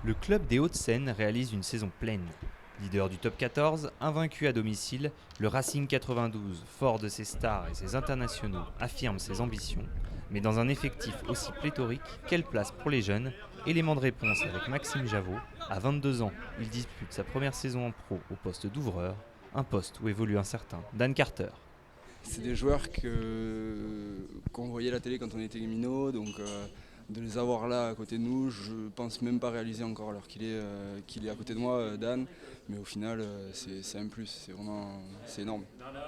Le club des Hauts-de-Seine réalise une saison pleine. Leader du top 14, invaincu à domicile, le Racing 92, fort de ses stars et ses internationaux, affirme ses ambitions. Mais dans un effectif aussi pléthorique, quelle place pour les jeunes? Élément de réponse avec Maxime Javot. À 22 ans, il dispute sa première saison en pro au poste d'ouvreur, un poste où évolue un certain Dan Carter. C'est des joueurs qu'on voyait à la télé quand on était minot, donc de les avoir là à côté de nous, je pense même pas réaliser encore alors qu'il est à côté de moi, Dan, mais au final c'est un plus, c'est énorme.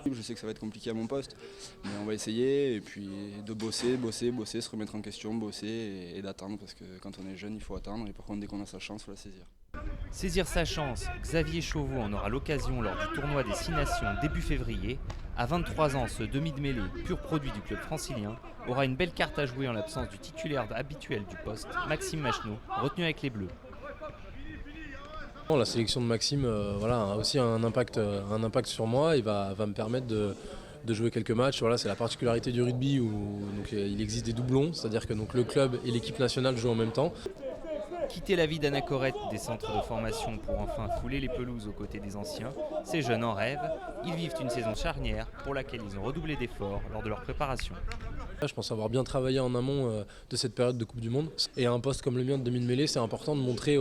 Je sais que ça va être compliqué à mon poste, mais on va essayer et puis de bosser, se remettre en question, bosser et d'attendre parce que quand on est jeune il faut attendre et par contre dès qu'on a sa chance il faut la saisir. Saisir sa chance, Xavier Chauveau en aura l'occasion lors du tournoi des 6 nations début février. À 23 ans, ce demi de mêlée, pur produit du club francilien, aura une belle carte à jouer en l'absence du titulaire habituel du poste, Maxime Machenaud, retenu avec les Bleus. La sélection de Maxime a aussi un impact sur moi. Il va me permettre de jouer quelques matchs. Voilà, c'est la particularité du rugby où il existe des doublons, c'est-à-dire que le club et l'équipe nationale jouent en même temps. Quitter la vie d'anachorète des centres de formation pour enfin fouler les pelouses aux côtés des anciens, ces jeunes en rêvent, ils vivent une saison charnière pour laquelle ils ont redoublé d'efforts lors de leur préparation. Je pense avoir bien travaillé en amont de cette période de Coupe du Monde. Et à un poste comme le mien de demi-mêlée, c'est important de montrer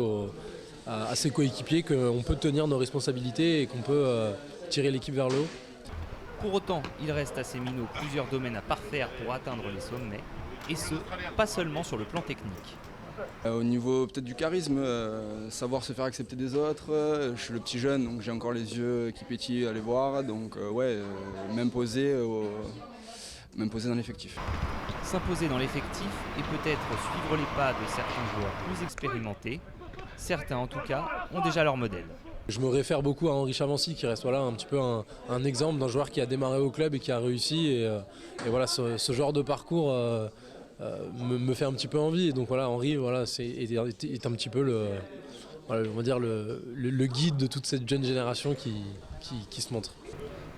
à ses coéquipiers qu'on peut tenir nos responsabilités et qu'on peut tirer l'équipe vers le haut. Pour autant, il reste à ces minots plusieurs domaines à parfaire pour atteindre les sommets, et ce, pas seulement sur le plan technique. Au niveau peut-être du charisme, savoir se faire accepter des autres, je suis le petit jeune donc j'ai encore les yeux qui pétillent à les voir, donc m'imposer dans l'effectif. S'imposer dans l'effectif et peut-être suivre les pas de certains joueurs plus expérimentés, certains en tout cas ont déjà leur modèle. Je me réfère beaucoup à Henri Chavancy qui reste un petit peu un exemple d'un joueur qui a démarré au club et qui a réussi et voilà, ce genre de parcours me fait un petit peu envie. Et donc voilà, Henri est un petit peu le guide de toute cette jeune génération qui se montre.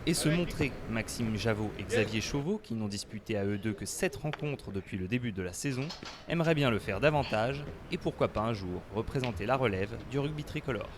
Et se montrer, Maxime Javot et Xavier Chauveau, qui n'ont disputé à eux deux que 7 rencontres depuis le début de la saison, aimeraient bien le faire davantage et pourquoi pas un jour représenter la relève du rugby tricolore.